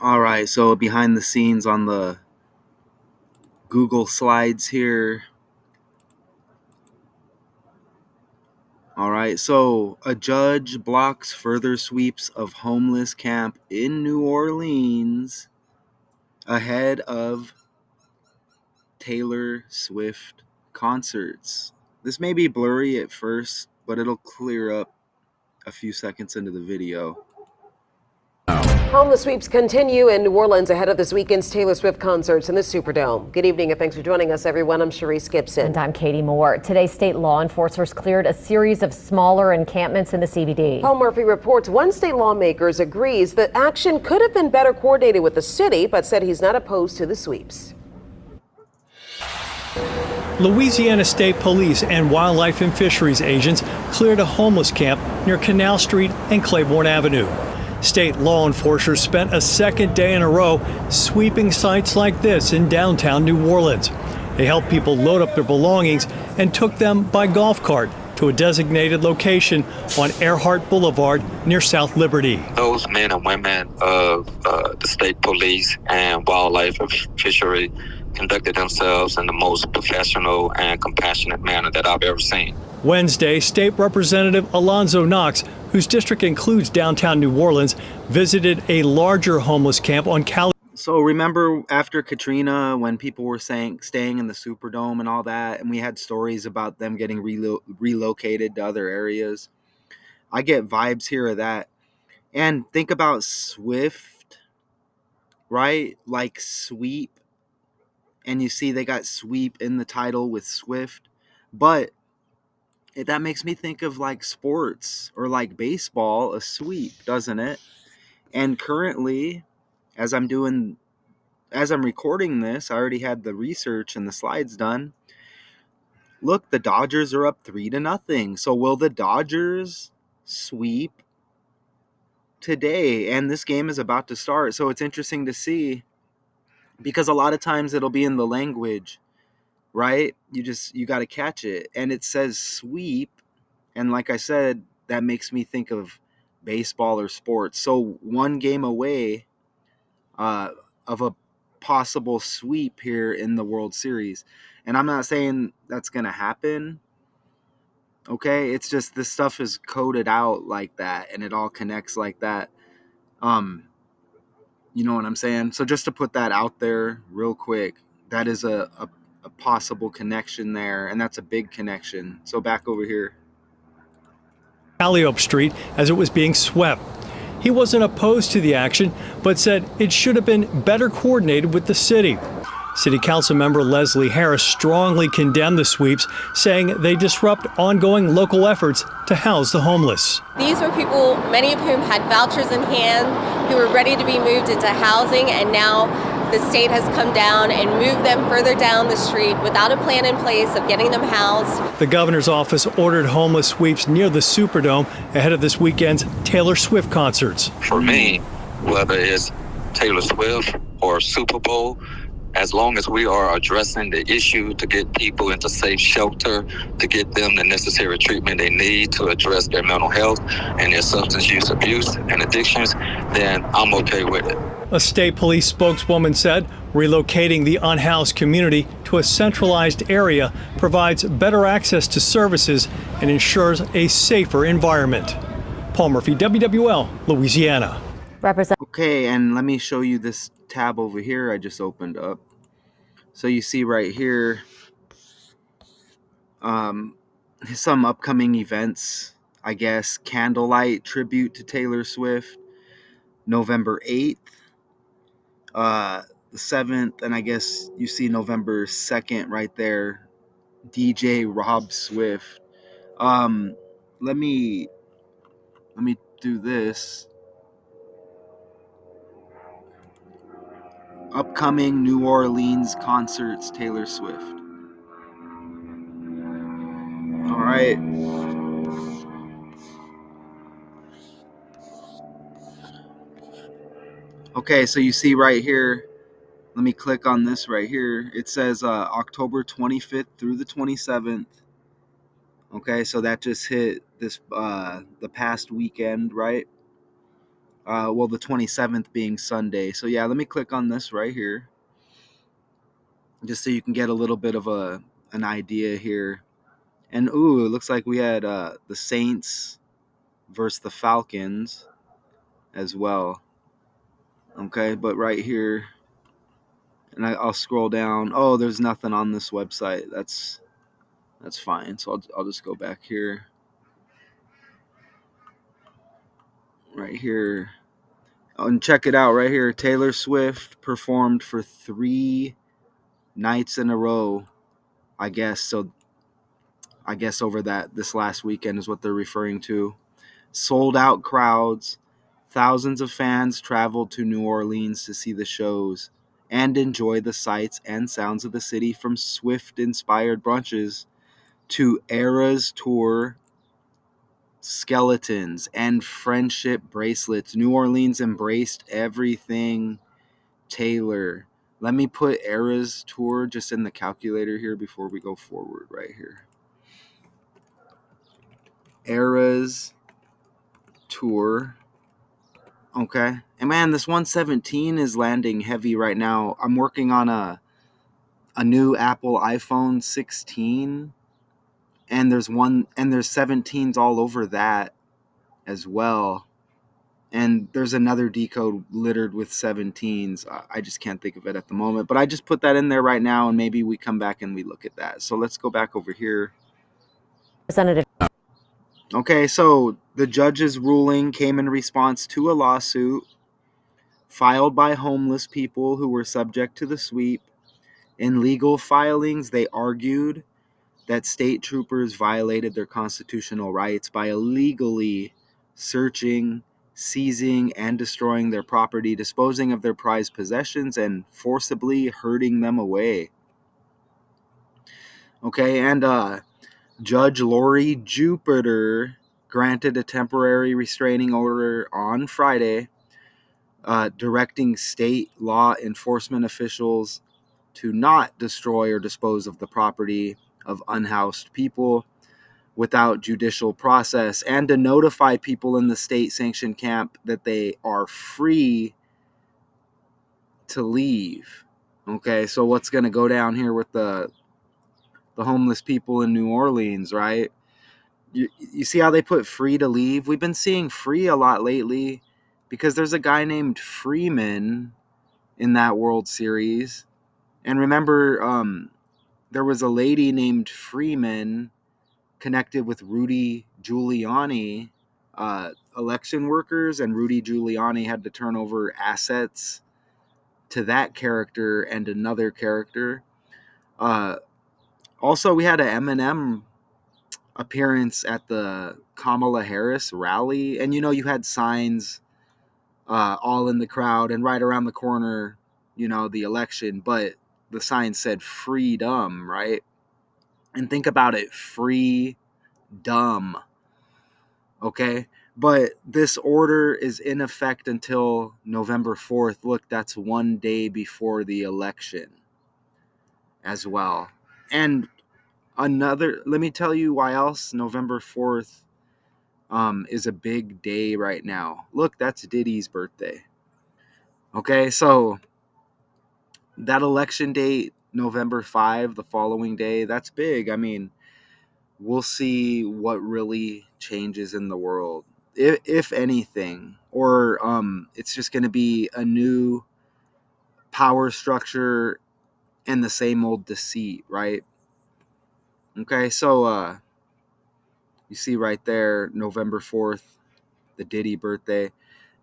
All right, so behind the scenes on the Google Slides here. All right, so a judge blocks further sweeps of homeless camp in New Orleans ahead of Taylor Swift concerts. This may be blurry at first, but it'll clear up a few seconds into the video. Homeless sweeps continue in New Orleans ahead of this weekend's Taylor Swift concerts in the Superdome. Good evening and thanks for joining us, everyone. I'm Sharice Gibson. And I'm Katie Moore. Today, state law enforcers cleared a series of smaller encampments in the CBD. Paul Murphy reports one state lawmaker agrees that action could have been better coordinated with the city, but said he's not opposed to the sweeps. Louisiana State Police and Wildlife and Fisheries agents cleared a homeless camp near Canal Street and Claiborne Avenue. State law enforcers spent a second day in a row sweeping sites like this in downtown New Orleans. They helped people load up their belongings and took them by golf cart to a designated location on Earhart Boulevard near South Liberty. Those men and women of the state police and wildlife and fishery conducted themselves in the most professional and compassionate manner that I've ever seen. Wednesday, State Representative Alonzo Knox, whose district includes downtown New Orleans, visited a larger homeless camp on Cali. So remember after Katrina when people were staying in the Superdome and all that, and we had stories about them getting relocated to other areas? I get vibes here of that. And think about Swift, right? Like sweep. And you see they got sweep in the title with Swift. But that makes me think of like sports or like baseball, a sweep, doesn't it? And currently, as I'm recording this, I already had the research and the slides done. Look, the Dodgers are up 3-0. So will the Dodgers sweep today? And this game is about to start. So it's interesting to see because a lot of times it'll be in the language, right? You got to catch it. And it says sweep. And like I said, that makes me think of baseball or sports. So one game away of a possible sweep here in the World Series. And I'm not saying that's going to happen. Okay, it's just this stuff is coded out like that and it all connects like that. You know what I'm saying? So just to put that out there real quick, that is a possible connection there, and that's a big connection. So back over here. Alliope Street as it was being swept. He wasn't opposed to the action, but said it should have been better coordinated with the city. City Council member Leslie Harris strongly condemned the sweeps, saying they disrupt ongoing local efforts to house the homeless. These were people, many of whom had vouchers in hand, who were ready to be moved into housing, and now the state has come down and moved them further down the street without a plan in place of getting them housed. The governor's office ordered homeless sweeps near the Superdome ahead of this weekend's Taylor Swift concerts. For me, whether it's Taylor Swift or Super Bowl, as long as we are addressing the issue to get people into safe shelter, to get them the necessary treatment they need to address their mental health and their substance use abuse and addictions, then I'm okay with it. A state police spokeswoman said relocating the unhoused community to a centralized area provides better access to services and ensures a safer environment. Paul Murphy, WWL, Louisiana. Okay, and let me show you this tab over here I just opened up. So you see right here some upcoming events, I guess. Candlelight tribute to Taylor Swift, November 8th, the 7th, and I guess you see November 2nd right there, DJ Rob Swift. Let me do this. Upcoming New Orleans concerts, Taylor Swift. All right. Okay, so you see right here, let me click on this right here. It says October 25th through the 27th. Okay, so that just hit this the past weekend, right? Well, the 27th being Sunday. So yeah, let me click on this right here, just so you can get a little bit of an idea here. And ooh, it looks like we had the Saints versus the Falcons as well. Okay, but right here, and I'll scroll down. Oh, there's nothing on this website. That's fine. So I'll just go back here. Right here. Oh, and check it out right here. Taylor Swift performed for 3 nights in a row, I guess. So I guess over this last weekend is what they're referring to. Sold out crowds. Thousands of fans traveled to New Orleans to see the shows and enjoy the sights and sounds of the city, from Swift-inspired brunches to Eras Tour skeletons and friendship bracelets. New Orleans embraced everything Taylor. Let me put Eras Tour just in the calculator here before we go forward right here. Eras Tour. Okay. And man, this 117 is landing heavy right now. I'm working on a new Apple iPhone 16, and there's 17s all over that as well. And there's another decode littered with 17s. I just can't think of it at the moment, but I just put that in there right now, and maybe we come back and we look at that. So let's go back over here. Representative. Okay, so the judge's ruling came in response to a lawsuit filed by homeless people who were subject to the sweep. In legal filings, they argued that state troopers violated their constitutional rights by illegally searching, seizing, and destroying their property, disposing of their prized possessions, and forcibly herding them away. Okay, and Judge Lori Jupiter granted a temporary restraining order on Friday, directing state law enforcement officials to not destroy or dispose of the property of unhoused people without judicial process, and to notify people in the state-sanctioned camp that they are free to leave. Okay, so what's going to go down here with the homeless people in New Orleans, right? You see how they put free to leave? We've been seeing free a lot lately because there's a guy named Freeman in that World Series. And remember, there was a lady named Freeman connected with Rudy Giuliani, election workers, and Rudy Giuliani had to turn over assets to that character and another character. Also, we had an Eminem appearance at the Kamala Harris rally, and you had signs all in the crowd, and right around the corner, the election, but the sign said freedom, right? And think about it, free dumb. Okay, but this order is in effect until November 4th. Look, that's one day before the election as well. And let me tell you why else November 4th is a big day right now. Look, that's Diddy's birthday. Okay, so that election date, November 5, the following day, that's big. I mean, we'll see what really changes in the world, if anything, or it's just going to be a new power structure and the same old deceit, right? Okay, so you see right there, November 4th, the Diddy birthday,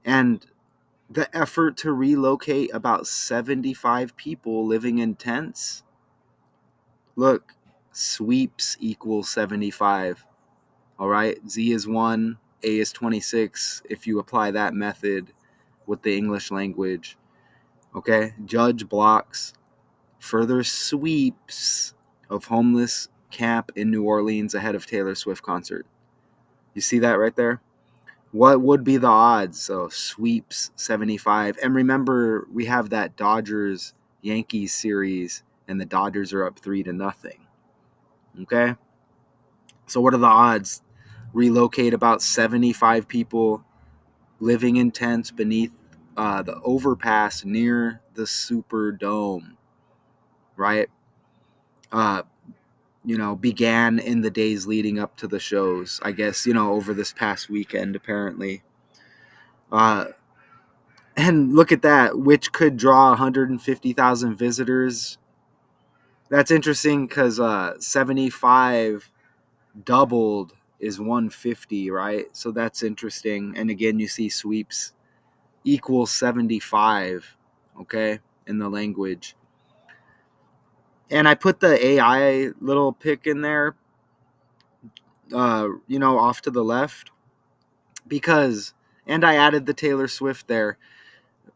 and the effort to relocate about 75 people living in tents. Look, sweeps equals 75. All right, Z is 1, A is 26 if you apply that method with the English language. Okay, judge blocks further sweeps of homeless camp in New Orleans ahead of Taylor Swift concert. You see that right there? What would be the odds? So sweeps 75. And remember, we have that Dodgers Yankees series, and the Dodgers are up 3-0. Okay, so what are the odds? Relocate about 75 people living in tents beneath the overpass near the Superdome, right? Uh, began in the days leading up to the shows, I guess, over this past weekend, apparently. Uh, and look at that, which could draw 150,000 visitors. That's interesting because 75 doubled is 150, right? So that's interesting. And again, you see sweeps equals 75, okay, in the language. And I put the AI little pic in there, off to the left because, and I added the Taylor Swift there,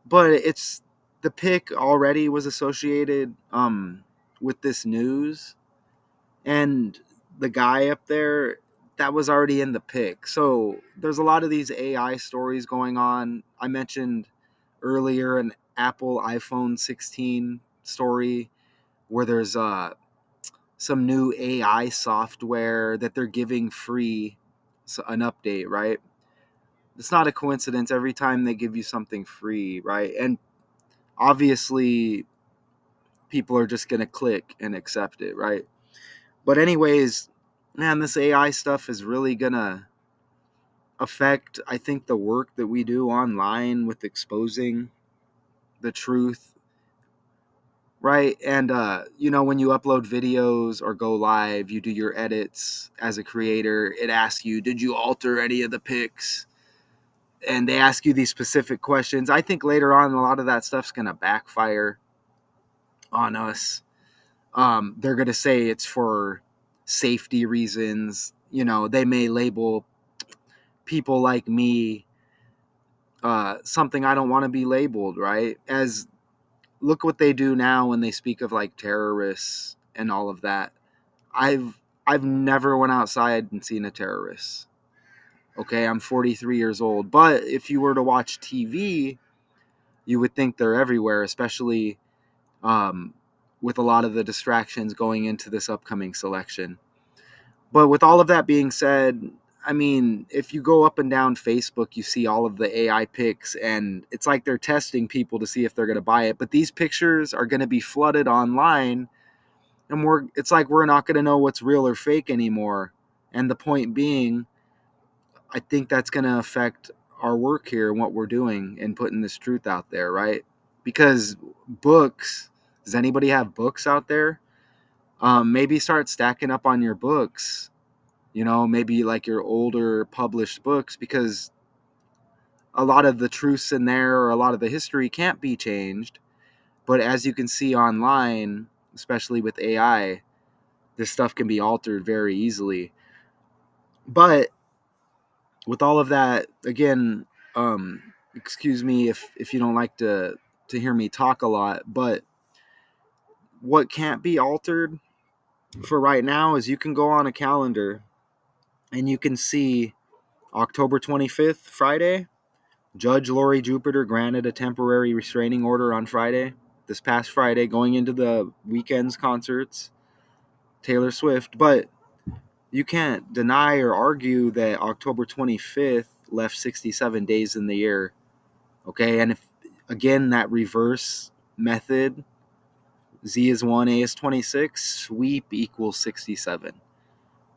but it's the pic already was associated with this news, and the guy up there that was already in the pic. So there's a lot of these AI stories going on. I mentioned earlier an Apple iPhone 16 story where there's some new AI software that they're giving free, an update, right? It's not a coincidence every time they give you something free, right? And obviously people are just going to click and accept it, right? But anyways, man, this AI stuff is really going to affect, I think, the work that we do online with exposing the truth, right? And when you upload videos or go live, you do your edits as a creator, it asks you, did you alter any of the pics? And they ask you these specific questions. I think later on a lot of that stuff's going to backfire on us. They're going to say it's for safety reasons. They may label people like me something I don't want to be labeled, right? As look what they do now when they speak of like terrorists and all of that. I've never went outside and seen a terrorist. Okay, I'm 43 years old, but if you were to watch TV, you would think they're everywhere, especially with a lot of the distractions going into this upcoming selection. But with all of that being said, I mean, if you go up and down Facebook, you see all of the AI pics, and it's like they're testing people to see if they're going to buy it. But these pictures are going to be flooded online, and it's like we're not going to know what's real or fake anymore. And the point being, I think that's going to affect our work here and what we're doing and putting this truth out there, right? Because books, does anybody have books out there? Maybe start stacking up on your books, maybe like your older published books, because a lot of the truths in there or a lot of the history can't be changed. But as you can see online, especially with AI, this stuff can be altered very easily. But with all of that, again, excuse me if you don't like to hear me talk a lot, but what can't be altered for right now is you can go on a calendar and you can see October 25th, Friday, Judge Lori Jupiter granted a temporary restraining order on Friday, this past Friday, going into the weekend's concerts, Taylor Swift. But you can't deny or argue that October 25th left 67 days in the year. Okay, and if again that reverse method, Z is 1, A is 26, sweep equals 67,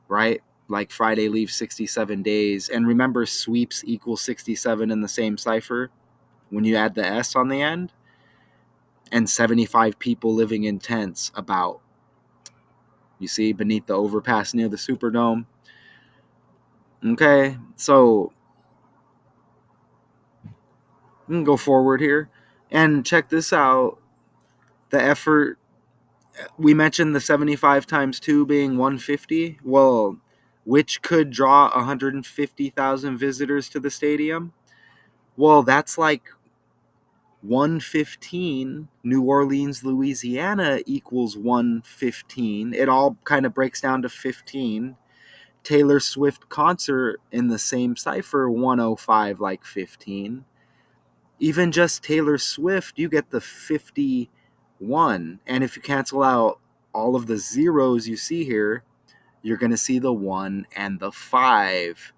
right? Like Friday leaves 67 days. And remember, sweeps equal 67 in the same cipher when you add the S on the end. And 75 people living in tents about, you see, beneath the overpass near the Superdome. Okay, so we can go forward here and check this out. The effort, we mentioned the 75 times 2 being 150. Well, which could draw 150,000 visitors to the stadium? Well, that's like 115. New Orleans, Louisiana equals 115. It all kind of breaks down to 15. Taylor Swift concert in the same cipher, 105, like 15. Even just Taylor Swift, you get the 51. And if you cancel out all of the zeros you see here, you're going to see the 1 and the 5.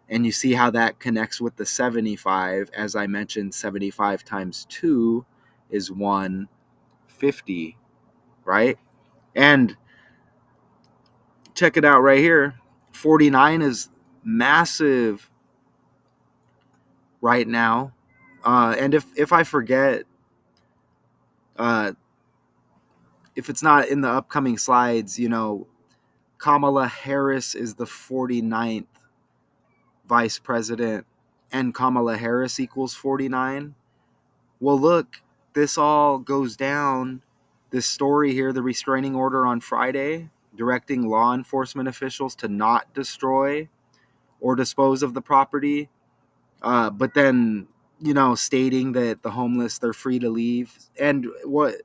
And you see how that connects with the 75. As I mentioned, 75 times 2 is 150, right? And check it out right here. 49 is massive right now. And if I forget, uh, if it's not in the upcoming slides, Kamala Harris is the 49th vice president, and Kamala Harris equals 49. Well, look, this all goes down. This story here, the restraining order on Friday, directing law enforcement officials to not destroy or dispose of the property, but then, stating that the homeless, they're free to leave. And what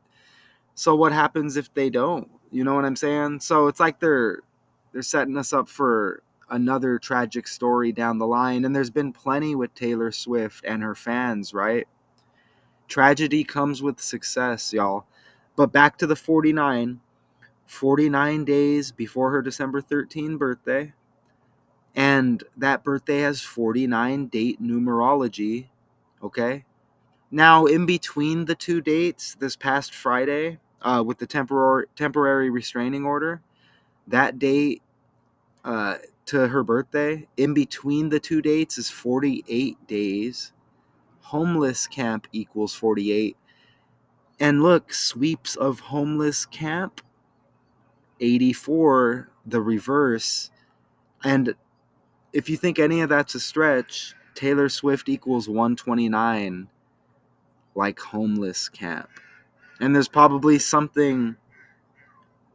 happens if they don't? You know what I'm saying? So it's like they're setting us up for another tragic story down the line. And there's been plenty with Taylor Swift and her fans, right? Tragedy comes with success, y'all. But back to the 49 days before her December 13 birthday. And that birthday has 49 date numerology, okay? Now, in between the two dates, this past Friday, with the temporary restraining order, that date uh, to her birthday, in between the two dates is 48 days. Homeless camp equals 48. And look, sweeps of homeless camp, 84, the reverse. And if you think any of that's a stretch, Taylor Swift equals 129, like homeless camp. And there's probably something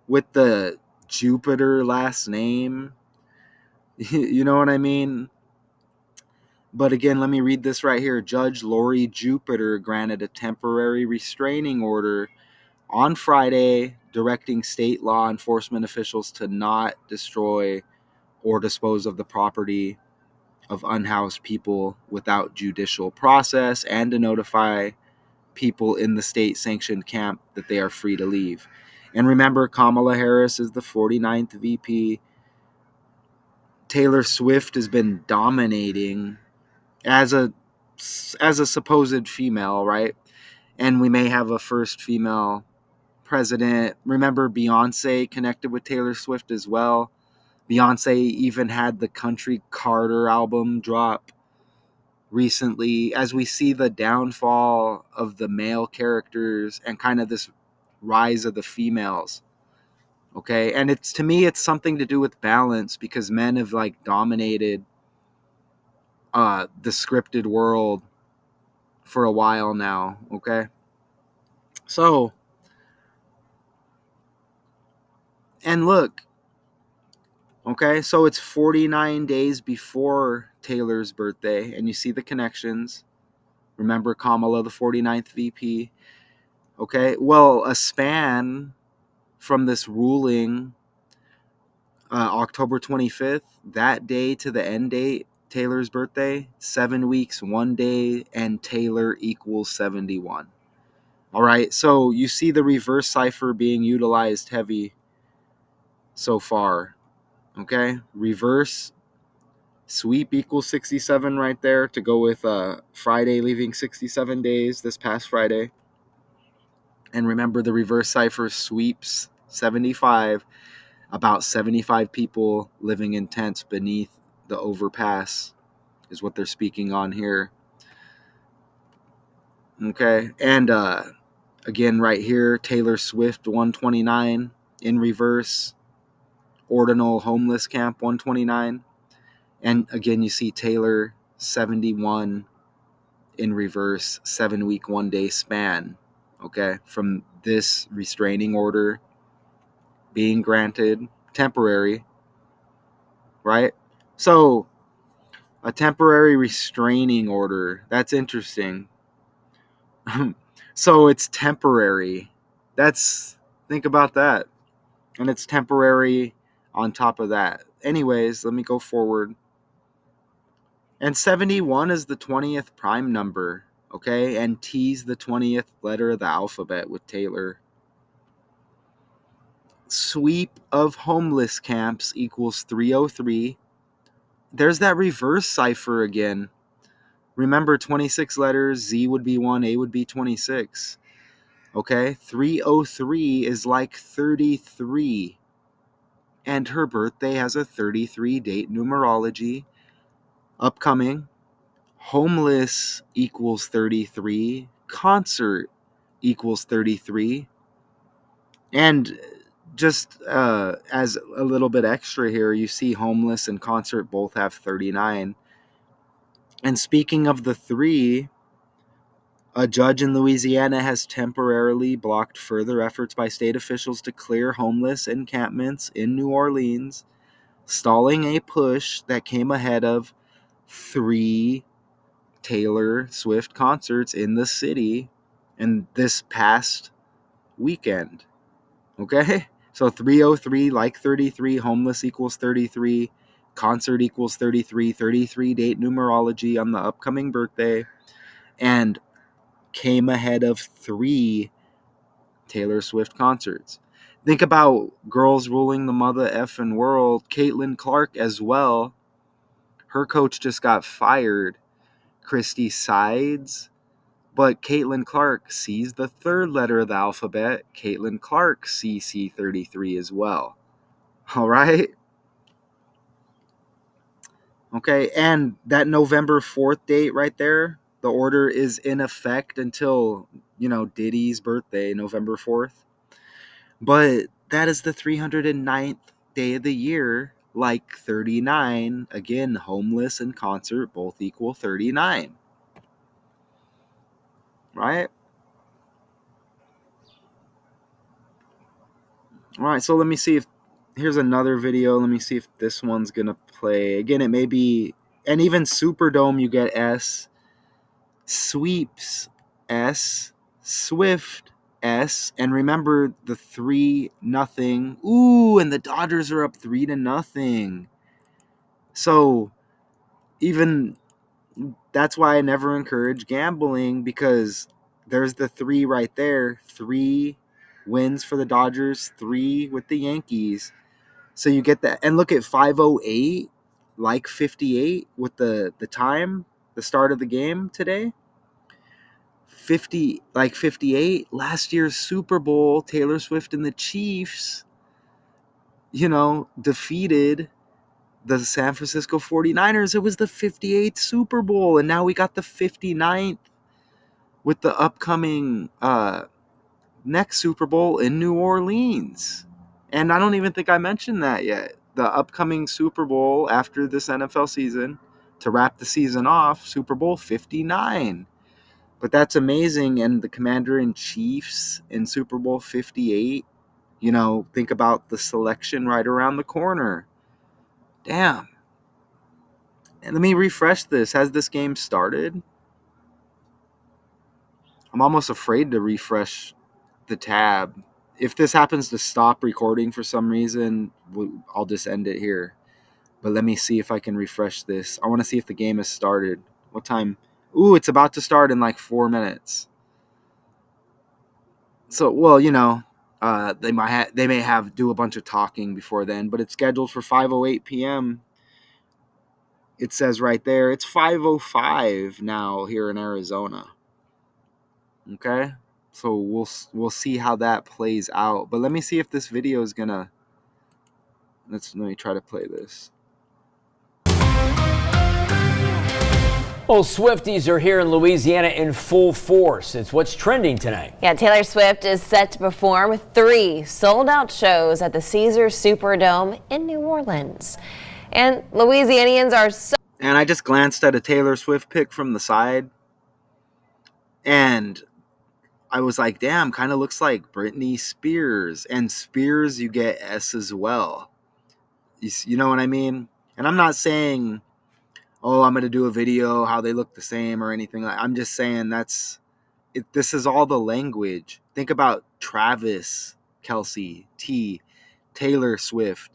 with the Jupiter last name. You know what I mean? But again, let me read this right here. Judge Lori Jupiter granted a temporary restraining order on Friday, directing state law enforcement officials to not destroy or dispose of the property of unhoused people without judicial process, and to notify people in the state sanctioned camp that they are free to leave. And remember, Kamala Harris is the 49th VP. Taylor Swift has been dominating as a supposed female, right? And we may have a first female president. Remember, Beyonce connected with Taylor Swift as well. Beyonce even had the Country Carter album drop recently. As we see the downfall of the male characters and kind of this rise of the females. Okay, and to me it's something to do with balance, because men have like dominated the scripted world for a while now. Okay, so, and look, okay, so it's 49 days before Taylor's birthday, and you see the connections. Remember Kamala, the 49th VP. Okay, well, a span from this ruling, October 25th, that day to the end date, Taylor's birthday, 7 weeks, 1 day, and Taylor equals 71. All right, so you see the reverse cipher being utilized heavy so far. Okay, reverse sweep equals 67 right there, to go with Friday leaving 67 days this past Friday. And remember, the reverse cipher sweeps 75, about 75 people living in tents beneath the overpass is what they're speaking on here. Okay, and again right here, Taylor Swift 129 in reverse, ordinal homeless camp 129. And again, you see Taylor 71 in reverse, 7 week, 1 day span. Okay, from this restraining order being granted, temporary, right? So, a temporary restraining order, that's interesting. So, it's temporary. Think about that. And it's temporary on top of that. Anyways, let me go forward. And 71 is the 20th prime number, okay? And T's the 20th letter of the alphabet with Taylor. Sweep of homeless camps equals 303. there's that reverse cipher again. Remember, 26 letters, Z would be 1, A would be 26. Okay, 303 is like 33. And her birthday has a 33 date numerology. Upcoming, homeless equals 33. Concert equals 33. And just as a little bit extra here, you see homeless and concert both have 39. And speaking of the 3, a judge in Louisiana has temporarily blocked further efforts by state officials to clear homeless encampments in New Orleans, stalling a push that came ahead of 3 Taylor Swift concerts in the city and this past weekend. Okay? So 303 like 33, homeless equals 33, concert equals 33, 33 date numerology on the upcoming birthday, and came ahead of 3 Taylor Swift concerts. Think about girls ruling the mother effing world. Caitlin Clark as well. Her coach just got fired. Christy Sides. But Caitlin Clark sees the 3rd letter of the alphabet. Caitlin Clark CC33 as well. All right? Okay, and that November 4th date right there, the order is in effect until, Diddy's birthday, November 4th. But that is the 309th day of the year, like 39. Again, homeless and concert both equal 39. Right? All right, so let me see if here's another video. Let me see if this one's going to play. Again, it may be, and even Superdome, you get S. Sweeps S. Swift S. And remember the 3-0. Ooh, and the Dodgers are up 3-0. So even that's why I never encourage gambling, because there's the 3 right there. 3 wins for the Dodgers, 3 with the Yankees. So you get that. And look at 5:08, like 58 with the time, the start of the game today. 58, last year's Super Bowl, Taylor Swift and the Chiefs, defeated the San Francisco 49ers. It was the 58th Super Bowl, and now we got the 59th with the upcoming next Super Bowl in New Orleans. And I don't even think I mentioned that yet. The upcoming Super Bowl after this NFL season, to wrap the season off, Super Bowl 59. But that's amazing. And the Commander-in-Chiefs in Super Bowl 58, think about the selection right around the corner. Damn. And let me refresh this. Has this game started? I'm almost afraid to refresh the tab. If this happens to stop recording for some reason, I'll just end it here. But let me see if I can refresh this. I want to see if the game has started. What time? Ooh, it's about to start in like 4 minutes. So, well, they may do a bunch of talking before then, but it's scheduled for 5:08 p.m. It says right there. It's 5:05 now here in Arizona. Okay? So we'll see how that plays out. But let me see if this video is gonna. Let me try to play this. Well, Swifties are here in Louisiana in full force. It's what's trending tonight. Yeah, Taylor Swift is set to perform 3 sold-out shows at the Caesars Superdome in New Orleans. And Louisianians are so... And I just glanced at a Taylor Swift pic from the side, and I was like, damn, kind of looks like Britney Spears. And Spears, you get S as well. You know what I mean? And I'm not saying, oh, I'm going to do a video how they look the same or anything. I'm just saying this is all the language. Think about Travis Kelce, T, Taylor Swift,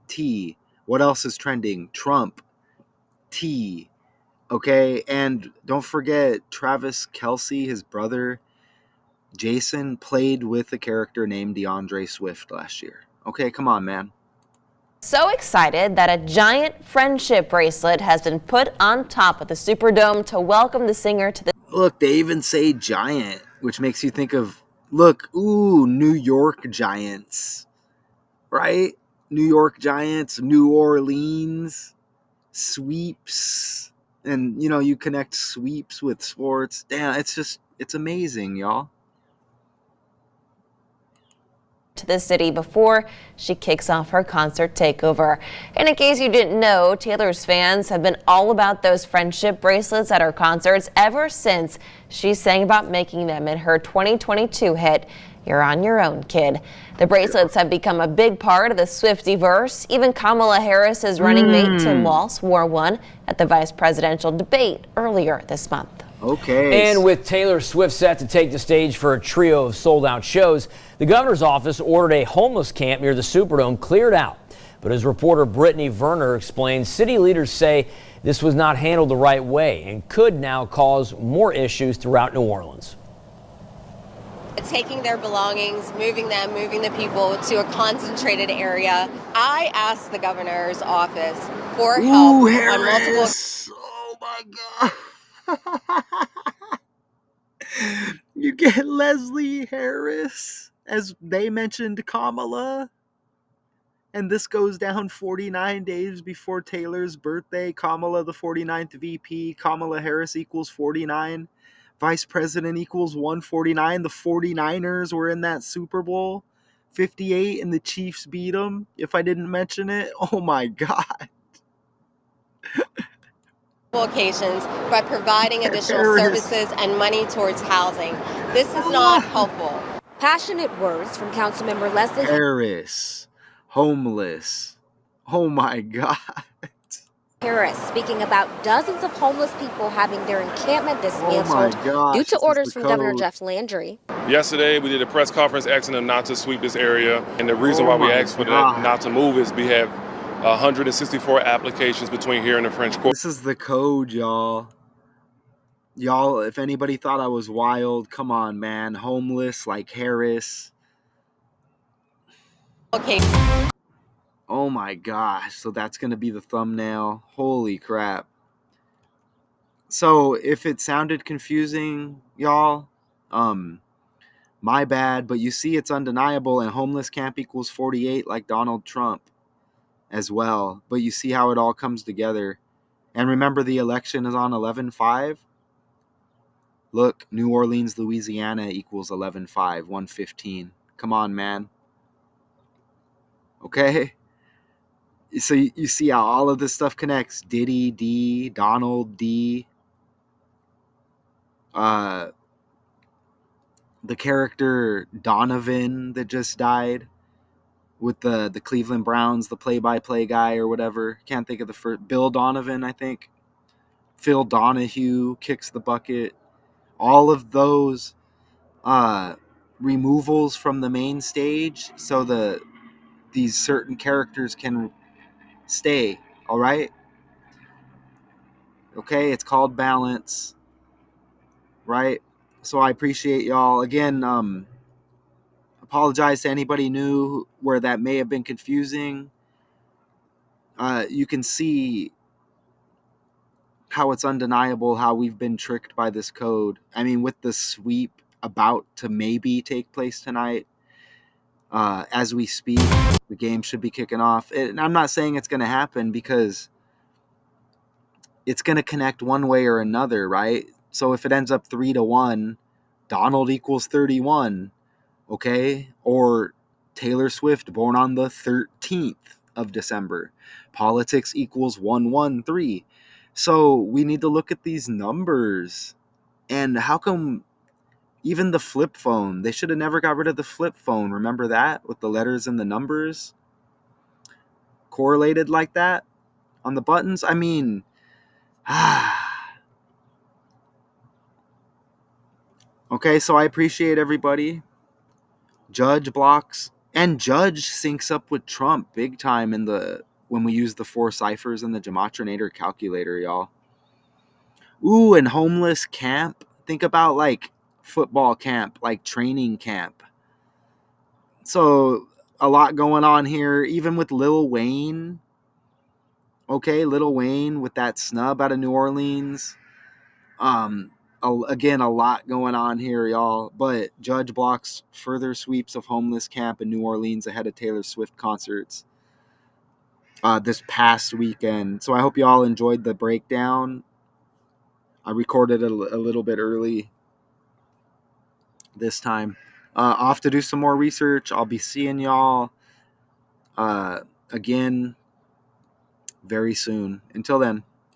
T. What else is trending? Trump, T. Okay, and don't forget Travis Kelce, his brother Jason, played with a character named DeAndre Swift last year. Okay, come on, man. So excited that a giant friendship bracelet has been put on top of the Superdome to welcome the singer to the. Look, they even say giant, which makes you think of, look, ooh, New York Giants, right? New York Giants, New Orleans, sweeps. And, you connect sweeps with sports. Damn, it's amazing, y'all. To the city before she kicks off her concert takeover. And in case you didn't know, Taylor's fans have been all about those friendship bracelets at her concerts ever since she sang about making them in her 2022 hit, You're on Your Own, Kid. The bracelets have become a big part of the Swiftie-verse. Even Kamala Harris's running mate Tim Walz wore one at the vice presidential debate earlier this month. Okay. And with Taylor Swift set to take the stage for a trio of sold-out shows, the governor's office ordered a homeless camp near the Superdome cleared out. But as reporter Brittany Verner explains, city leaders say this was not handled the right way and could now cause more issues throughout New Orleans. Taking their belongings, moving the people to a concentrated area. I asked the governor's office for help on multiple. Oh my God. You get Leslie Harris, as they mentioned Kamala. And this goes down 49 days before Taylor's birthday. Kamala, the 49th VP. Kamala Harris equals 49. Vice President equals 149. The 49ers were in that Super Bowl 58 and the Chiefs beat them. If I didn't mention it, oh my God. Occasions by providing additional Harris. services and money towards housing. This is not helpful. Passionate words from Councilmember Leslie Harris. Homeless. Oh my God. Harris speaking about dozens of homeless people having their encampment dismantled due to This is orders the from Governor code. Jeff Landry. Yesterday, we did a press conference asking them not to sweep this area. And the reason why we asked for God. that not to move is we have 164 applications between here and the French Quarter. This is the code, y'all. Y'all, if anybody thought I was wild, come on, man. Homeless like Harris. Okay. Oh my gosh. So that's going to be the thumbnail. Holy crap. So if it sounded confusing, y'all, my bad, but you see it's undeniable, and homeless camp equals 48 like Donald Trump as well. But you see how it all comes together. And remember, the election is on 11/5. Look, New Orleans, Louisiana equals 11/5, 115. Come on, man. Okay? So you see how all of this stuff connects. Diddy D, Donald D, the character Donovan that just died with the Cleveland Browns, the play-by-play guy or whatever. Can't think of the first. Bill Donovan, I think. Phil Donahue kicks the bucket. All of those removals from the main stage so these certain characters can stay. All right? Okay, it's called balance. Right? So I appreciate y'all. Again, apologize to anybody new where that may have been confusing. You can see how it's undeniable how we've been tricked by this code. I mean, with the sweep about to maybe take place tonight, as we speak, the game should be kicking off. And I'm not saying it's going to happen because it's going to connect one way or another, right? So if it ends up 3-1, Donald equals 31, okay? Or Taylor Swift born on the 13th of December. Politics equals 113. So we need to look at these numbers. And how come even the flip phone, they should have never got rid of the flip phone. Remember that with the letters and the numbers correlated like that on the buttons? I mean, okay, so I appreciate everybody. Judge blocks, and Judge syncs up with Trump big time when we use the 4 ciphers in the Gematrinator calculator, y'all. Ooh, and homeless camp. Think about like football camp, like training camp. So a lot going on here, even with Lil Wayne. Okay, Lil Wayne with that snub out of New Orleans. Again, a lot going on here, y'all. But judge blocks further sweeps of homeless camp in New Orleans ahead of Taylor Swift concerts this past weekend. So I hope y'all enjoyed the breakdown. I recorded it a little bit early this time. Off to do some more research. I'll be seeing y'all again very soon. Until then.